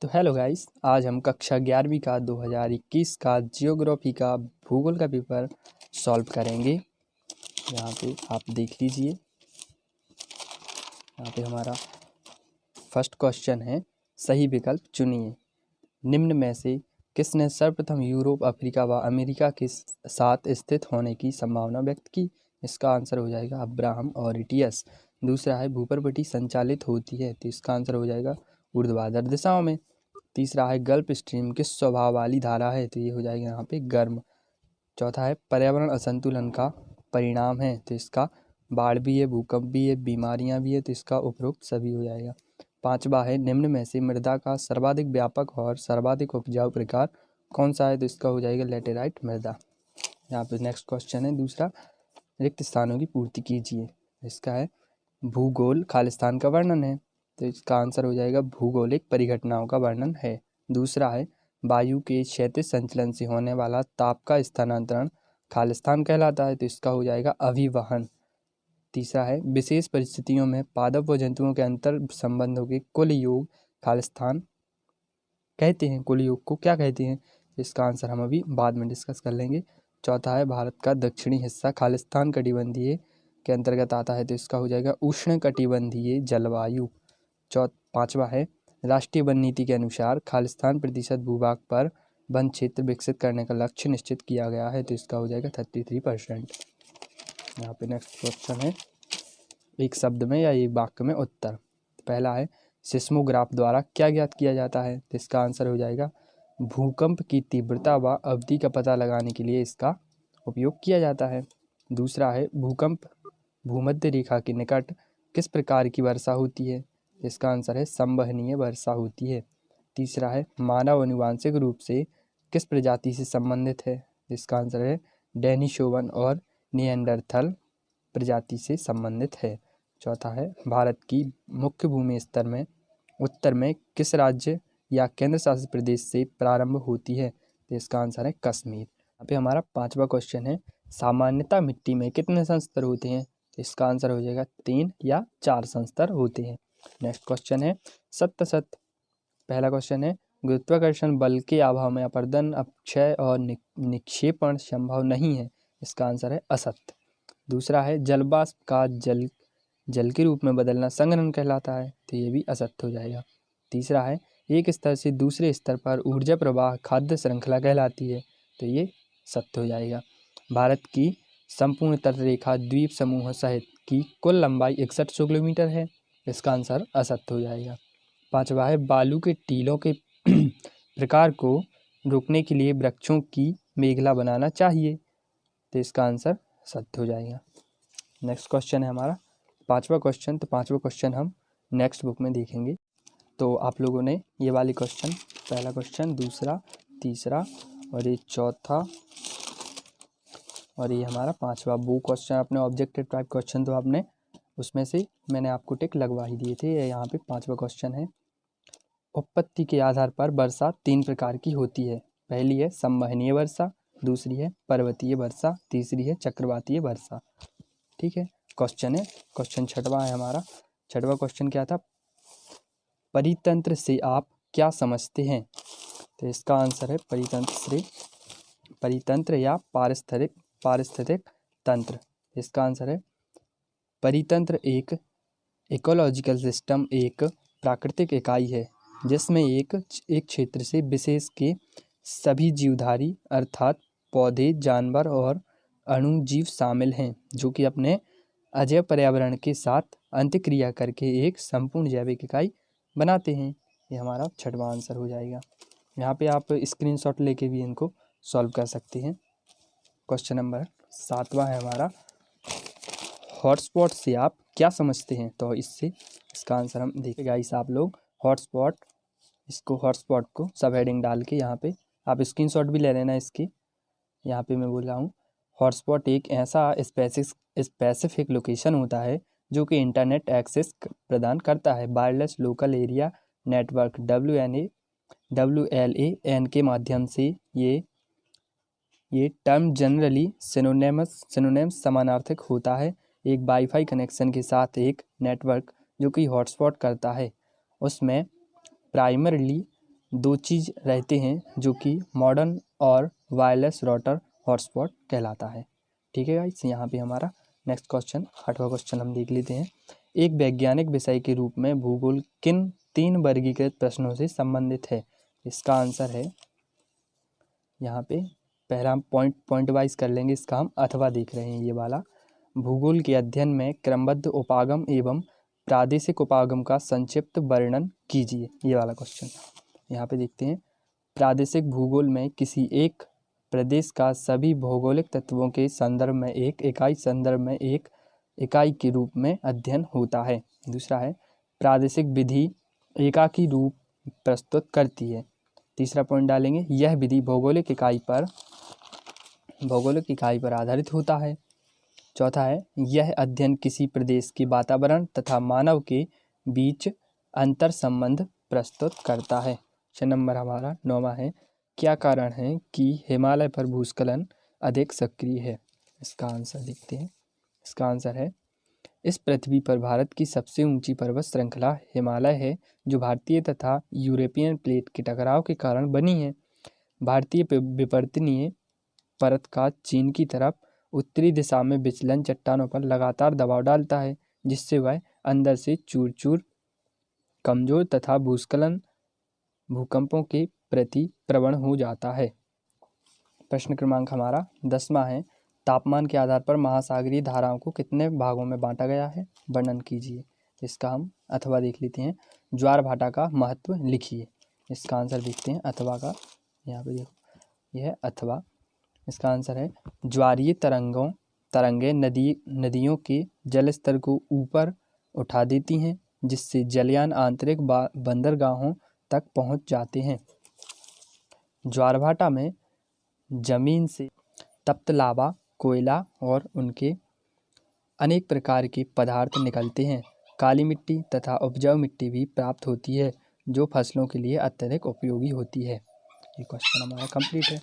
तो hello guys, आज हम कक्षा 11वीं का 2021 का जियोग्राफी का भूगोल का पेपर सॉल्व करेंगे। यहाँ पे आप देख लीजिए। यहाँ पे हमारा फर्स्ट क्वेश्चन है, सही विकल्प चुनिए। निम्न में से किसने सर्वप्रथम यूरोप, अफ्रीका व अमेरिका के साथ स्थित होने की संभावना व्यक्त की? इसका आंसर हो जाएगा अब्राहम ऑरिटियस। दूसरा है, भूपर्वती संचालित होती है, तो इसका आंसर हो जाएगा ऊर्ध्वाधर दिशाओं में। तीसरा है, गल्फ स्ट्रीम किस स्वभाव वाली धारा है? तो ये हो जाएगा यहाँ पे गर्म। चौथा है, पर्यावरण असंतुलन का परिणाम है, तो इसका बाढ़ भी है, भूकंप भी है, बीमारियां भी है, तो इसका उपरोक्त सभी हो जाएगा। पांचवा है, निम्न में से मृदा का सर्वाधिक व्यापक और सर्वाधिक उपजाऊ प्रकार कौन सा है? तो इसका हो जाएगा लेटेराइट मृदा। यहाँ पे नेक्स्ट क्वेश्चन है दूसरा, रिक्त स्थानों की पूर्ति कीजिए। इसका है, भूगोल खालिस्तान का वर्णन है, तो इसका आंसर हो जाएगा भूगोलिक परिघटनाओं का वर्णन है। दूसरा है, वायु के क्षैतिज संचलन से होने वाला ताप का स्थानांतरण खालिस्तान कहलाता है, तो इसका हो जाएगा अभिवहन। तीसरा है, विशेष परिस्थितियों में पादप व जंतुओं के अंतर संबंधों के कुल योग खालिस्तान कहते हैं। कुल योग को क्या कहते हैं? इसका आंसर हम अभी बाद में डिस्कस कर लेंगे। चौथा है, भारत का दक्षिणी हिस्सा खालिस्तान कटिबंधीय के अंतर्गत आता है, तो इसका हो जाएगा उष्ण कटिबंधीय जलवायु। पांचवा है, राष्ट्रीय वन नीति के अनुसार खालिस्तान प्रतिशत भूभाग पर वन क्षेत्र विकसित करने का लक्ष्य निश्चित किया गया है, तो इसका हो जाएगा 33%। यहाँ पे नेक्स्ट क्वेश्चन है, एक शब्द में या एक वाक्य में उत्तर। पहला है, सिस्मोग्राफ द्वारा क्या ज्ञात किया जाता है? तो इसका आंसर हो जाएगा भूकंप की तीव्रता व अवधि का पता लगाने के लिए इसका उपयोग किया जाता है। दूसरा है, भूकंप भूमध्य रेखा के निकट किस प्रकार की वर्षा होती है? इसका आंसर है संवहनीय वर्षा होती है। तीसरा है, मानव आनुवांशिक रूप से किस प्रजाति से संबंधित है? इसका आंसर है डेनिसोवन और निएंडरथल प्रजाति से संबंधित है। चौथा है, भारत की मुख्य भूमि स्तर में उत्तर में किस राज्य या केंद्र शासित प्रदेश से प्रारंभ होती है? तो इसका आंसर है कश्मीर। यहाँ पे हमारा पांचवा क्वेश्चन है, सामान्यतः मिट्टी में कितने संस्तर होते हैं? तो इसका आंसर हो जाएगा 3 या 4 संस्तर होते हैं। नेक्स्ट क्वेश्चन है, सत्य सत्य। पहला क्वेश्चन है, गुरुत्वाकर्षण बल के अभाव में अपरदन, अपक्षय और निक्षेपण संभव नहीं है। इसका आंसर है असत्य। दूसरा है, जलवाष्प का जल के रूप में बदलना संघनन कहलाता है, तो ये भी असत्य हो जाएगा। तीसरा है, एक स्तर से दूसरे स्तर पर ऊर्जा प्रवाह खाद्य श्रृंखला कहलाती है, तो ये सत्य हो जाएगा। भारत की संपूर्ण तटरेखा द्वीप समूह सहित की कुल लंबाई 6100 किलोमीटर है, इसका आंसर असत्य हो जाएगा। पांचवा है, बालू के टीलों के प्रकार को रोकने के लिए वृक्षों की मेखला बनाना चाहिए, तो इसका आंसर सत्य हो जाएगा। नेक्स्ट क्वेश्चन है हमारा पांचवा क्वेश्चन। तो पांचवा क्वेश्चन हम नेक्स्ट बुक में देखेंगे। तो आप लोगों ने ये वाले क्वेश्चन, पहला क्वेश्चन, दूसरा, तीसरा और ये चौथा और ये हमारा पांचवा वो क्वेश्चन अपने ऑब्जेक्टिव टाइप क्वेश्चन, तो आपने उसमें से मैंने आपको टिक लगवा ही दिए थे। यहाँ पे पांचवा क्वेश्चन है, उत्पत्ति के आधार पर वर्षा 3 प्रकार की होती है। पहली है संवहनीय वर्षा, दूसरी है पर्वतीय वर्षा, तीसरी है चक्रवातीय वर्षा। ठीक है, क्वेश्चन है, क्वेश्चन छठवां है हमारा। छठवां क्वेश्चन क्या था, परितंत्र से आप क्या समझते हैं? तो इसका आंसर है परितंत्र या पारिस्थितिक तंत्र। इसका आंसर है, परितंत्र एक इकोलॉजिकल सिस्टम एक प्राकृतिक इकाई है जिसमें एक क्षेत्र से विशेष के सभी जीवधारी अर्थात पौधे, जानवर और अणुजीव शामिल हैं, जो कि अपने अजैव पर्यावरण के साथ अंतःक्रिया करके एक संपूर्ण जैविक इकाई बनाते हैं। ये हमारा छठवां आंसर हो जाएगा। यहाँ पे आप स्क्रीनशॉट लेके भी इनको सॉल्व कर सकते हैं। क्वेश्चन नंबर 7वां है हमारा, हॉटस्पॉट से आप क्या समझते हैं? तो इसका आंसर हम देखिए गाइस, आप लोग हॉटस्पॉट को सब हेडिंग डाल के यहाँ पे आप स्क्रीनशॉट भी ले लेना इसकी। यहाँ पे मैं बोल रहा हूँ, हॉटस्पॉट एक ऐसा स्पेसिफिक लोकेशन होता है जो कि इंटरनेट एक्सेस प्रदान करता है। Wireless local area network WLAN के माध्यम से ये टर्म जनरली सिनोनिम्स समानार्थक होता है। एक वाईफाई कनेक्शन के साथ एक नेटवर्क जो कि हॉटस्पॉट करता है, उसमें प्राइमरली दो चीज़ रहते हैं जो कि मॉडर्न और वायरलेस राउटर हॉटस्पॉट कहलाता है। ठीक है गाइस, यहाँ पे हमारा नेक्स्ट क्वेश्चन 8वां क्वेश्चन हम देख लेते हैं। एक वैज्ञानिक विषय के रूप में भूगोल किन 3 वर्गीकृत प्रश्नों से संबंधित है? इसका आंसर है, यहाँ पे पहला हम पॉइंट वाइज कर लेंगे इसका, हम अथवा देख रहे हैं ये वाला। भूगोल के अध्ययन में क्रमबद्ध उपागम एवं प्रादेशिक उपागम का संक्षिप्त वर्णन कीजिए, ये वाला क्वेश्चन। यहाँ पे देखते हैं, प्रादेशिक भूगोल में किसी एक प्रदेश का सभी भौगोलिक तत्वों के संदर्भ में एक इकाई के रूप में अध्ययन होता है। दूसरा है, प्रादेशिक विधि एकाकी रूप प्रस्तुत करती है। तीसरा पॉइंट डालेंगे, यह विधि भौगोलिक इकाई पर आधारित होता है। चौथा है, यह अध्ययन किसी प्रदेश के वातावरण तथा मानव के बीच अंतर संबंध प्रस्तुत करता है। क्वेश्चन नंबर हमारा 9वां है, क्या कारण है कि हिमालय पर भूस्खलन अधिक सक्रिय है? इसका आंसर देखते हैं। इसका आंसर है, इस पृथ्वी पर भारत की सबसे ऊंची पर्वत श्रृंखला हिमालय है, जो भारतीय तथा यूरोपियन प्लेट के टकराव के कारण बनी है। भारतीय विवर्तनीय परत का चीन की तरफ उत्तरी दिशा में विचलन चट्टानों पर लगातार दबाव डालता है, जिससे वह अंदर से चूर चूर कमजोर तथा भूकंपों के प्रति प्रवण हो जाता है। प्रश्न क्रमांक हमारा 10वां है, तापमान के आधार पर महासागरीय धाराओं को कितने भागों में बांटा गया है? वर्णन कीजिए। इसका हम अथवा देख लेते हैं, ज्वार भाटा का महत्व लिखिए। इसका आंसर देखते हैं अथवा का, यहाँ पे देखो यह है अथवा। इसका आंसर है, ज्वारीय तरंगें नदियों के जल स्तर को ऊपर उठा देती हैं, जिससे जलयान आंतरिक बंदरगाहों तक पहुंच जाते हैं। ज्वारभाटा में जमीन से तप्त लावा, कोयला और उनके अनेक प्रकार के पदार्थ निकलते हैं। काली मिट्टी तथा उपजाऊ मिट्टी भी प्राप्त होती है, जो फसलों के लिए अत्यधिक उपयोगी होती है। ये क्वेश्चन हमारा कंप्लीट है।